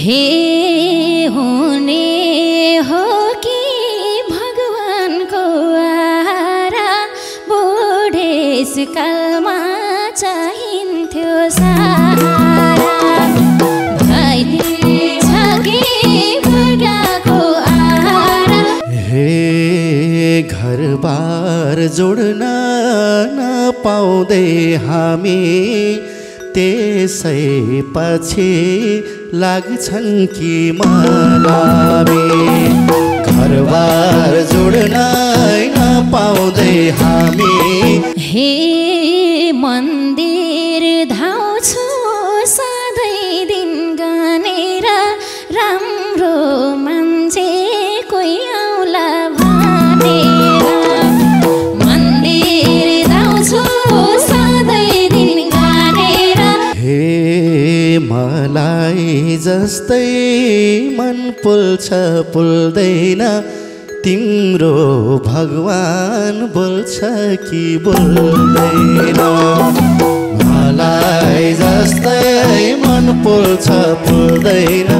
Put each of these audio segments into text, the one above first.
हे हुने हो कि भगवानको आरा बुढेसकालमा चाहिन्थ्यो सहारा भइदिन्छ कि बुढाको आरा। हे घरबार जोड्न नपाउँदै हामी त्यसै पछि लाग्छन् कि मलामी। घरबार जोड्न नपाउँदै हामी हे मन्दिर धाउँछु सधैँ दिन गानेर राम्रो मान्छे कोही आउला भनेर। मन्दिर धाउँछु सधैँ दिन गानेर हे मलाई जस्तै मन पुल्छ पुल्दैन तिम्रो भगवान बोल्छ कि बोल्दैन। मलाई जस्तै मन पुल्छ पुल्दैन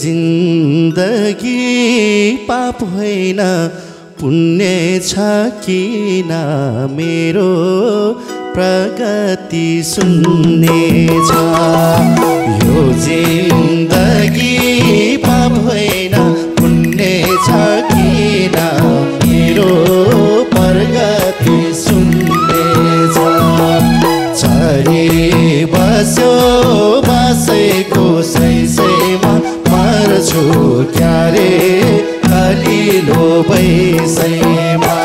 जिन्दगी पाप होइन पुण्य छ किन मेरो प्रगति सुन्ने छ। यो जिन्दगी पाप होइन पुण्य छ किन मेरो प्रगति सुन्ने छ। छरी बस्यो बसेको सैसैमा मर्छु क्यारे कलिलो बैसैमा।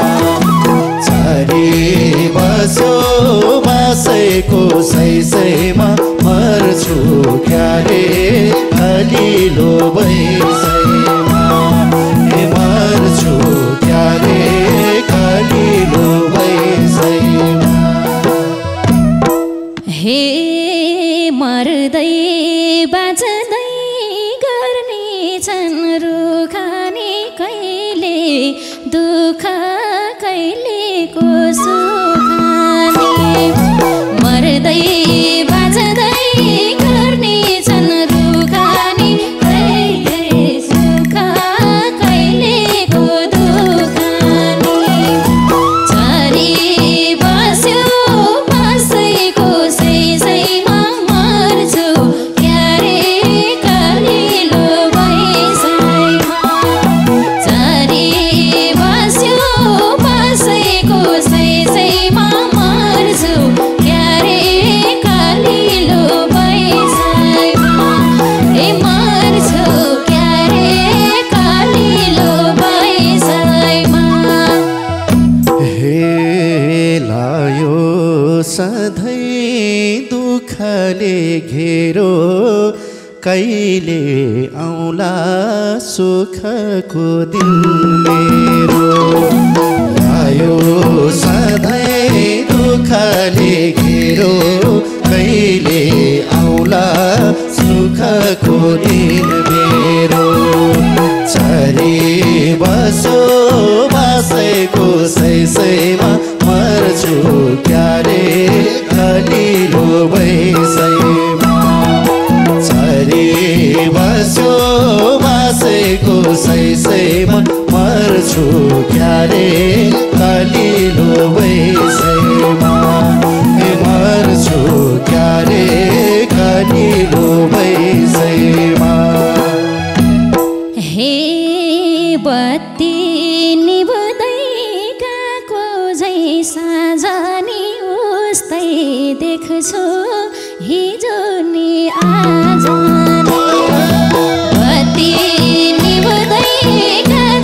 छरी बस्यो बसेको सैसैमा मर्छु क्यारे कलिलो बैसैमा। मर्छु क्यारे कलिलो बैसैमा। हे मर्दै बाँच्दै गर्ने छन् रुखानी कहिले दुःख कहिलेको सुखानी। मर्दै बाँच्दै गर्ने छन् रुखानी कहिले सुख कहिलेको दुखानी। छरी बस्यो बसेको सैसैमा मर्छु क्यारे कलिलो बैसैमा। छरी बस्यो बसेको सैसैमा मर्छु क्यारे कलिलो बैसैमा। मर्छु क्यारे कलिलो बैसैमा। हे लायो सधैँ दुःखले घेरो कहिले आउला सुखको दिन मेरो। लायो सधैँ दुःखले घेरो कहिले आउला सुखको दिन मेरो। छरी बसो बसेको सैसैमा मर्छु क्यारे कलिलो बैसैमा। छरी बस्यो बसेको सैसैमा मर्छु क्यारे कलिलो बैसैमा। मर्छु क्यारे कलिलो बैसैमा। हे बत्ती निभ्दै गएको झै साँझनी उस्तै देख्छु हिजो नि आज नि। बत्ती निभ्दै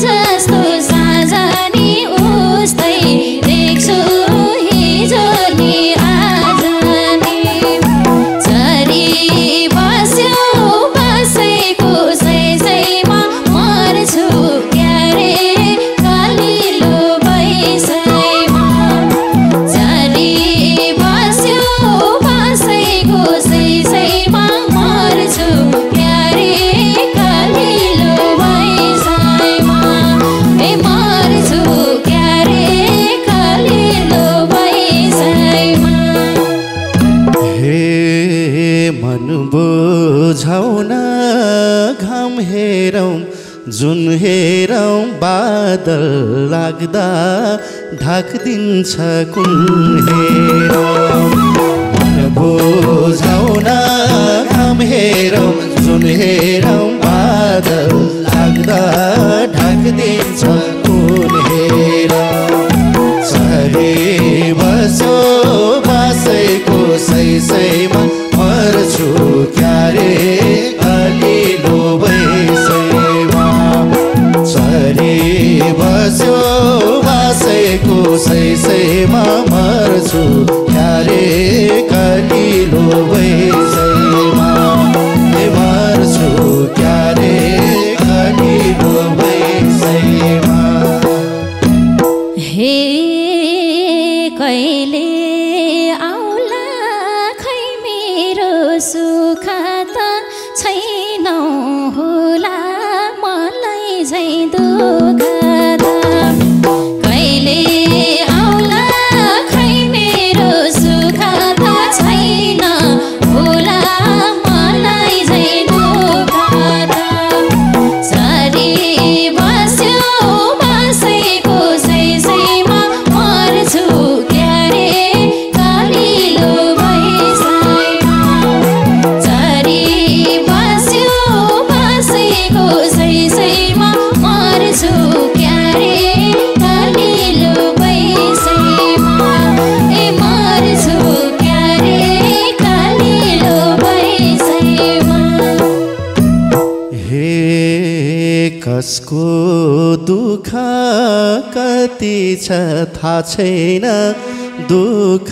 जस्तो साँझनी उस्तै देख्छु हिजो नि जुन हेरौँ बादल लाग्दा ढाकिदिन्छ कुन हेरौँ मन बुझाउन घाम हेरौँ जुन हेरौँ बादल लाग्दा ढाकिदिन्छ कुन हेरौँ सरे बसो बासैको सैसैमा मर्छु क्यारे अलिलो बैसैमा सरे बसो बासैको सैसैमा मर्छु क्यारे कलिलो बैसैमा मर्छु क्यारे कलिलो बैसैमा हे कहिले आउला खै मेरो सुख त छैन होला मलाई झै दुःख त कहिले आउला खै मेरो सुख त छैन होला मलाई झै दुःख त सरी बस्यो बासैको सैसैमा मर्छु क्यारे कलिलो बैसैमा सरी बस्यो बासैको सैसैमा मर्छु क्यारे कलिलो बैसैमा मर्छु क्यारे कलिलो बैसैमा हे कसको दुःख कति छ थाहा छैन दुःख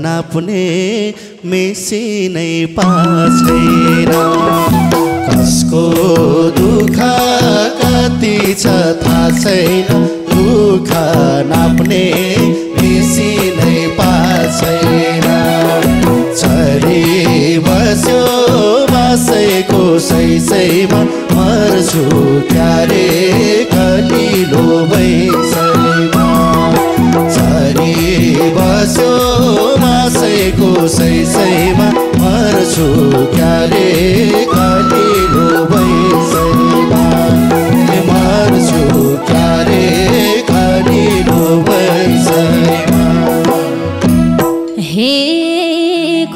नाप्ने मेसिनै पाछैन कसको दुःख कति छ थाहा छैन दुःख नाप्ने मेसिनै पाछैन छरी बस्यो बासैको सैसैमा मर्छु क्यारे कलिलो बैसैमा छरी बस्यो बासैको सैसैमा मर्छु क्यारे कलिलो बैसैमा मर्छु क्यारे कलिलो बैसैमा हे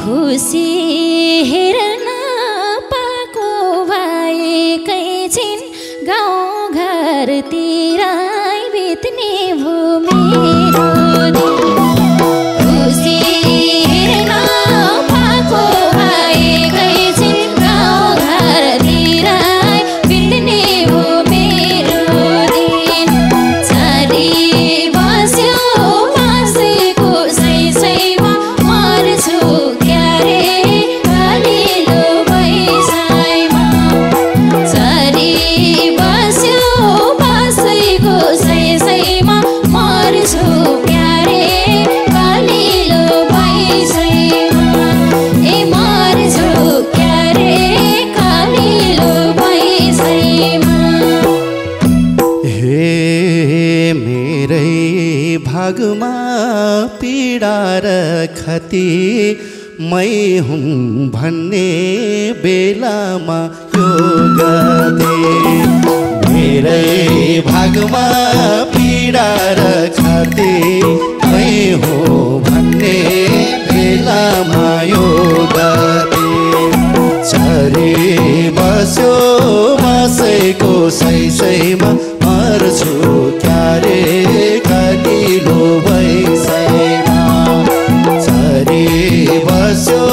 खुसी हेर्न पाको भएकै छिन् गाउँ घरतिर बित्ने भो मेरो खुसी हेर्न पाको भएकै छिन् गाउँ घरतिर बित्ने भो मेरो दिन छरी बस्यो बासैको सैसैमा मर्छु क्यारे कलिलो बैसैमा छरी बस्यो बासैको सैसैमा मर्छु क्यारे कलिलो बैसैमा मर्छु क्यारे कलिलो बैसैमा हे मेरै भागमा पीडा र खती मै हुँ भन्ने बेलामा यो गते मेरै भागमा पीडा र खती मै हुँ भन्ने बेलामा यो गते छरी बस्यो बासैको सैसैमा मर्छु क्यारे कलिलो बैसैमा छरी बस्यो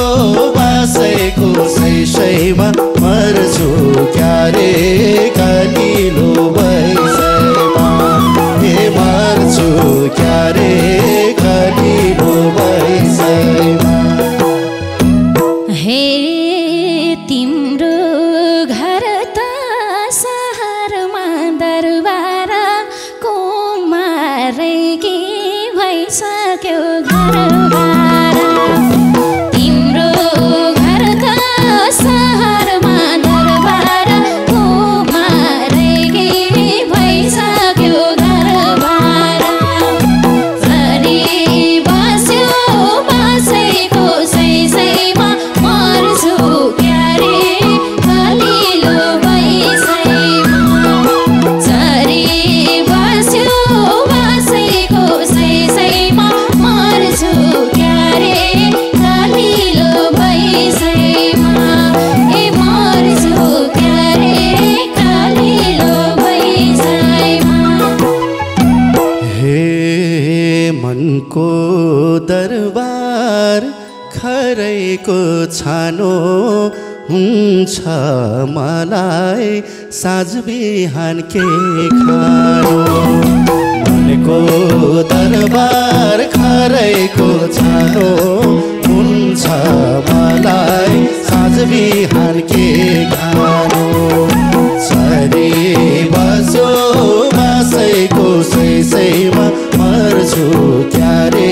बासैको सैसैमा मर्छु क्यारे कलिलो बैसैमा मर्छु क्यारे कलिलो बार खरैको छानो हुन्छ मलाई साँझ बिहान के खानु मनको दरबार खरैको छानो हुन्छ मलाई साँझ बिहान के खानु सरी बसो बासैको सैसैमा मर्छु क्यारे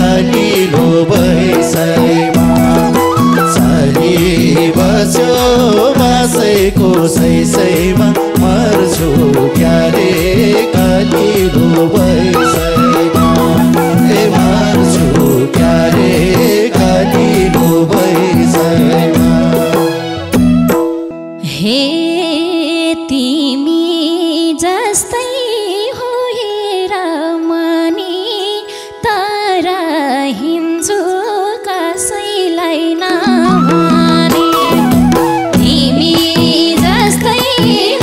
अनिलो बैसैमा सरी बसो बासैको सैसैमा मर्छु क्यारे अनिलो बैसैमा मर्छु क्यारे अनिलो बैसैमा हे तिमी जस्तै हो हेर मनी तर हिँड्छु कसैलाई नमानी तिमी जस्तै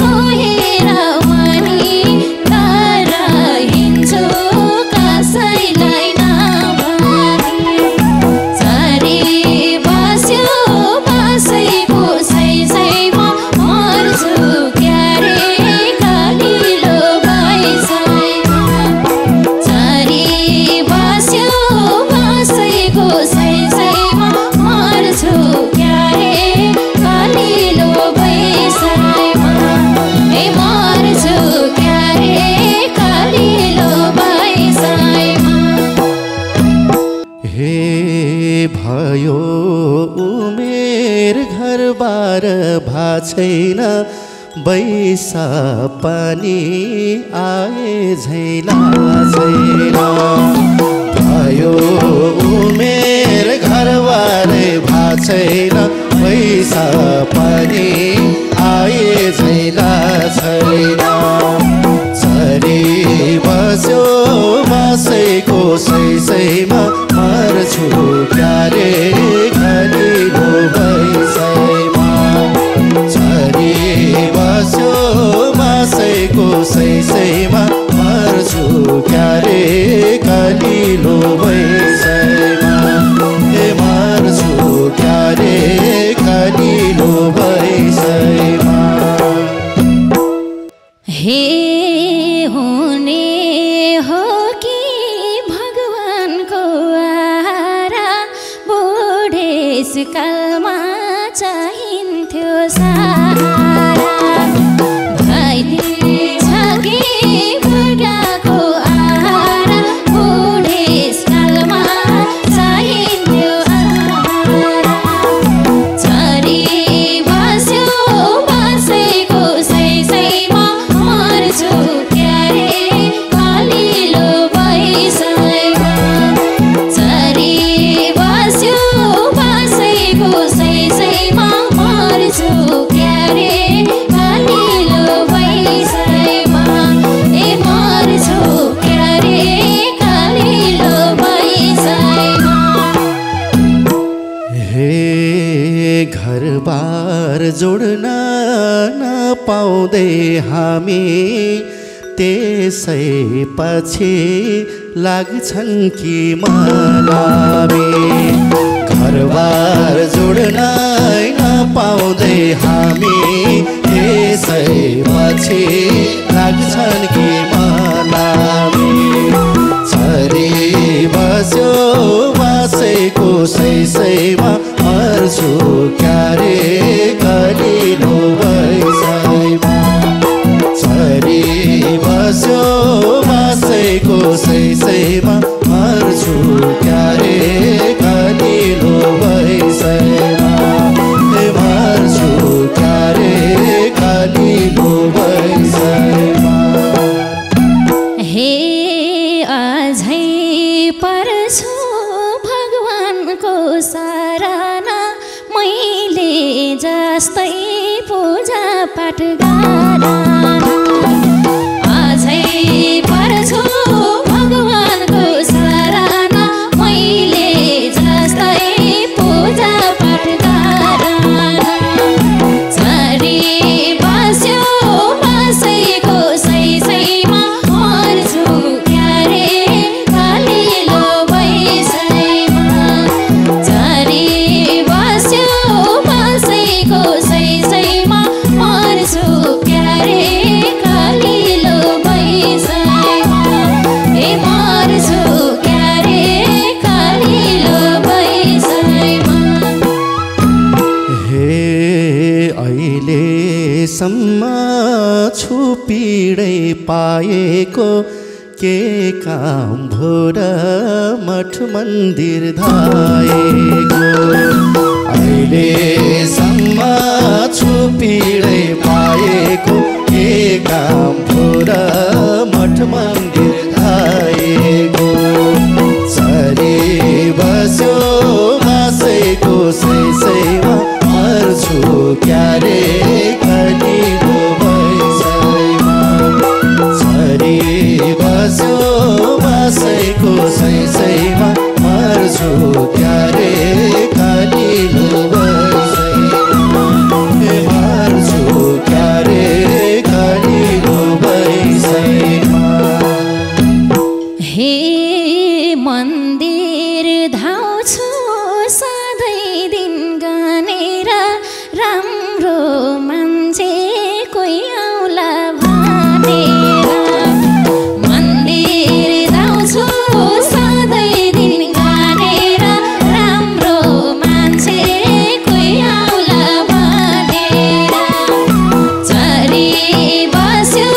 हो हेर मनी तर हिँड्छु कसैलाई नमानी सरी बस्यो बसैको सैसैमा मर्छु क्यारे कलिलो बैसैमा सरी बस्यो बसैको सैसैमा मर्छु क्यारे कलिलो बैसैमा मर्छु क्यारे कलिलो बैसैमा हे भयो उमेर घरबार भाछैन बैसा पानी आए झैला छैन भयो उमेर घरबार भाछैन बैसा पानी आए झैला छैन सरी बस्यो बासैको सैसैमा मर्छु क्यारे घलिलो बैसैमा सरी बस्यो बासैको सैसैमा मर्छु क्यारे घलिलो बैसैमा मर्छु क्यारे घलिलो बैसैमा हे हुने हो कि भगवानको आरा बुढेसकालमा चाहिन्थ्यो सहारा भइदिन्छ कि बुढाको आरा बुढेसकालमा चाहिन्थ्यो आहारा छरी बस्यो बसैको सैसैमा मर्छु क्यारे कलिलो बैसैमा छरी बस्यो बसैको सैसैमा मर्छु क्यारे कलिलो बैसैमा मर्छु क्यारे कलिलो बैसैमा हे घरबार जोड्न नपाउँदै हामी त्यसै पछि लाग्छन् कि मलामी घरबार जोड्न नपाउँदै हामी त्यसै पछि लाग्छन् कि मलामी छरी बस्यो बासैको सैसैमा मर्छु क्यारे कलिलो बैसैमा छरी बस्यो बासैको सैसैमा मर्छु क्यारे कलिलो बैसैमा मर्छु क्यारे कलिलो बैसैमा हे अझै पर्छु भगवानको शरणा मैले जस्तै पूजा पाठ गरना अझै पर्छु भगवानको शरणा मैले जस्तै पूजा पाठ गरना छरी बस्यो बसैको सैसैमा मर्छु क्यारे कलिलो बैसैमा अहिलेसम्म छुपिँदै पाएको के काम भो र मठ मन्दिर धाएको अहिलेसम्म छुपिँदै पाएको के काम भो र मठ मन्दिर धाएको सरी बस्यो मासैको सैसैमा मर्छु क्यारे कलिलो बैसैमा सरी बस्यो मासैको सैसैमा मर्छु क्यारे कलिलो बैसैमा मर्छु क्यारे कलिलो बैसैमा हे मन्दिर धाउँछु सधैँ दिन गानेर राम्रो मान्छे कोही आउला भनेर मन्दिर धाउँछु सधैँ दिन गानेर राम्रो मान्छे कोही आउला भनेर चरी बस्यो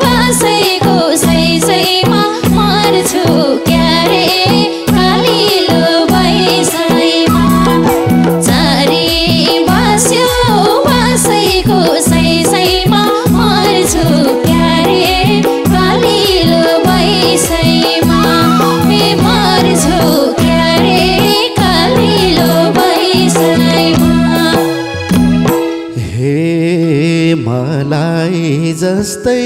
बसैको सैसैमा मर्छु क्यारे कलिलो बैसैमा चरी बस्यो बसैको सैसैमा मर्छु क्यारे कलिलो बैसैमा मर्छु क्यारे कलिलो बैसैमा हे मलाई जस्तै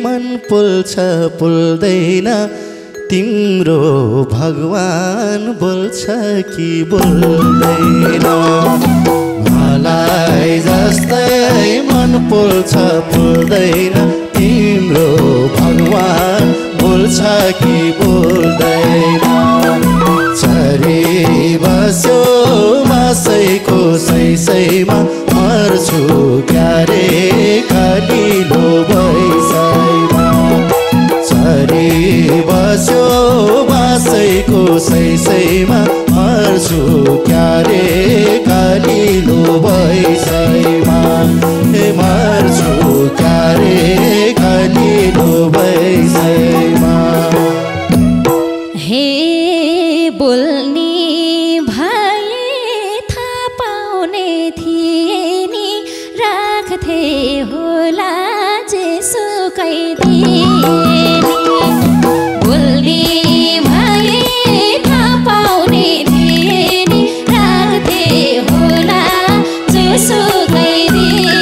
मन पुल्छ पुल्दैन तिम्रो भगवान बोल्छ कि बोल्दैन मलाई जस्तै मन पुल्छ पुल्दैन तिम्रो भगवान बोल्छ कि बोल्दैन चरी बस्यो मासैको सैसैमा मर्छु क्यारे कलिलो बैसैमा चरी बस्यो मासैको सैसैमा मर्छु क्यारे कलिलो बैसैमा मर्छु क्यारे कलिलो बैसैमा हे बोल्ने भए थाहा पाउने थिए नि राख्थे होला जेसुकै दिए बोल्ने भए थाहा पाउने थिए नि राख्थे होला जेसुकै दिए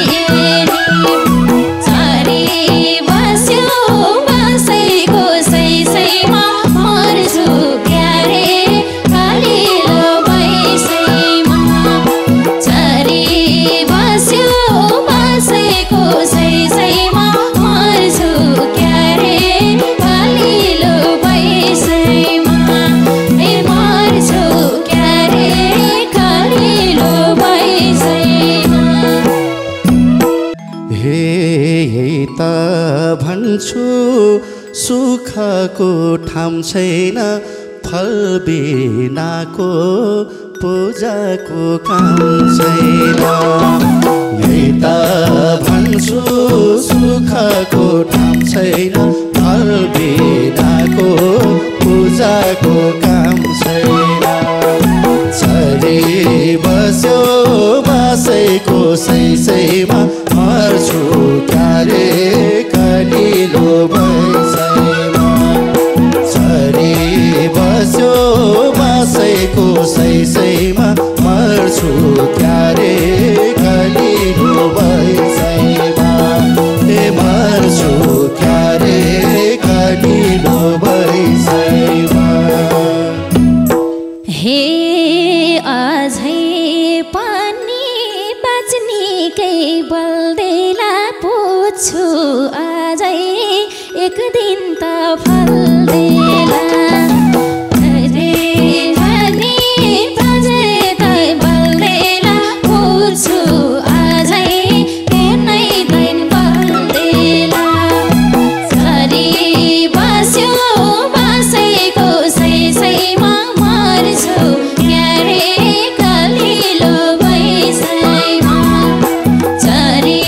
चरी बस्यो बसैको सैसैमा मर्छु क्यारे कलिलो बैसैमा चरी बस्यो बसैको सैसैमा मर्छु क्यारे कलिलो बैसैमा मर्छु क्यारे कलिलो बैसैमा हे त भन्छु सुखको ठाम छैन फल बिनाको पूजाको काम छैन यही त भन्छु सुखको ठाम छैन फल बिनाको पूजाको काम छैन चरी बस्यो बासैको सैसैमा मर्छु क्यारे कलिलो बैसैमा चरी बस्यो बासैको सैसैमा मर्छु क्यारे कलिलो बैसैमा मर्छु क्यारे कलिलो बैसैमा हे अझै पनि बाँच्नेकै बल्देला पुग्छु अझै एक दिन त फल्देला अझै पनि बाँच्नेकै बल्देला पुग्छु अझै कुनै दिन बल्देला चरी बस्यो बसैको सैसैमा मर्छु क्यारे कलिलो बैसैमा चरी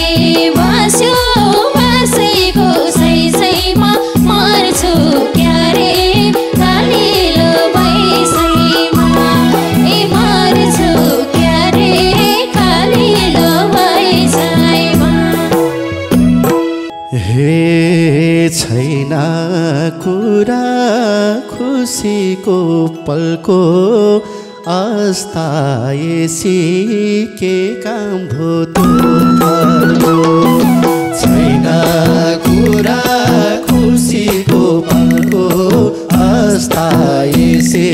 खुसीको पलको अस्ताएसी के काम भो त्यो छैन कुरा खुसीको पलको अस्ताएसी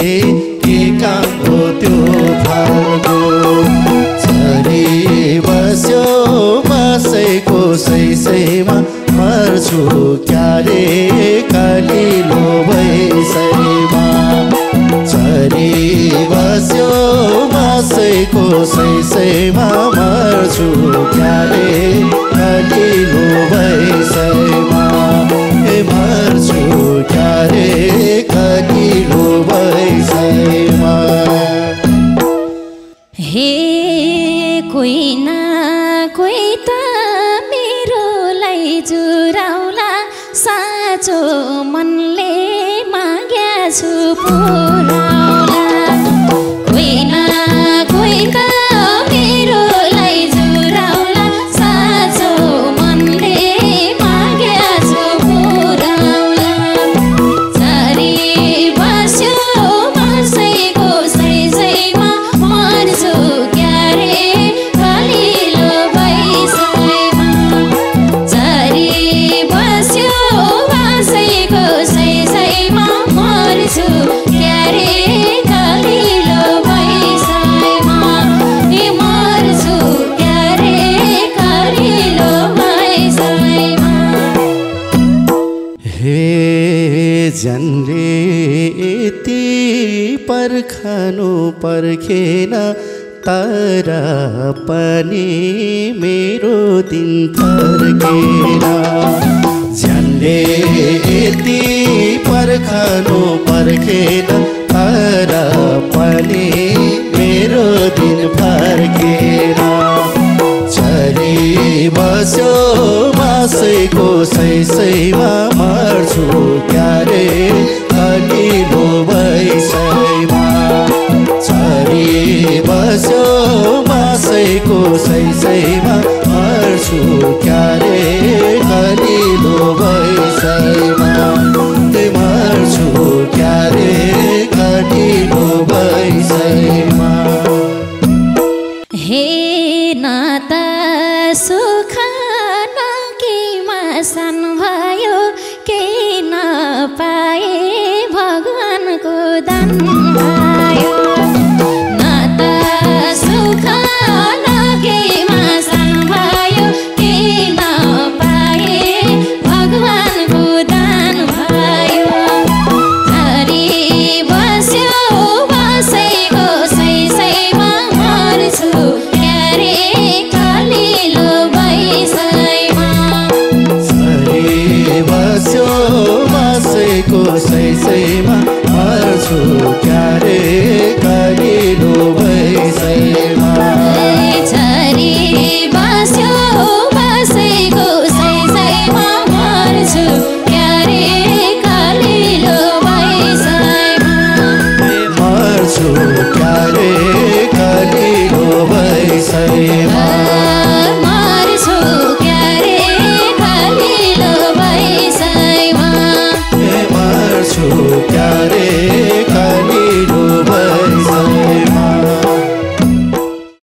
के काम भो त्यो फलको झरी बस्यो बसेको सैसैमा मर्छु क्यारे कलिलो भैसैमा झरी बस्यो बसेको सैसैमा मर्छु क्यारे कलिलो भैसैमा मर्छु क्यारे कलिलो भैसैमा हे कोही न कोही त मेरोलाई जुराउला साँचो मनले माग्या छु पुराउला कोही न कोही त मेरोलाई जुराउला साँचो मनले माग्या छु पुराउला झरी बस्यो बसेको सैसैमा मर्छु क्यारे कलिलो भैसैमा झरी बस्यो बसेको सैसैमा मर्छु क्यारे कलिलो भैसैमा मर्छु क्यारे कलिलो भैसैमा हे जन्ले यति पर्खनु पर्खेन तर पनि मेरो दिन फर्केन झन्डे यति पर्खनु पर्खेन तर पनि मेरो दिन फर्केन झरी बस्यो बसेको सैसैमा मर्छु क्यारे कलिलो भैसैमा झरी बस्यो बसेको सैसै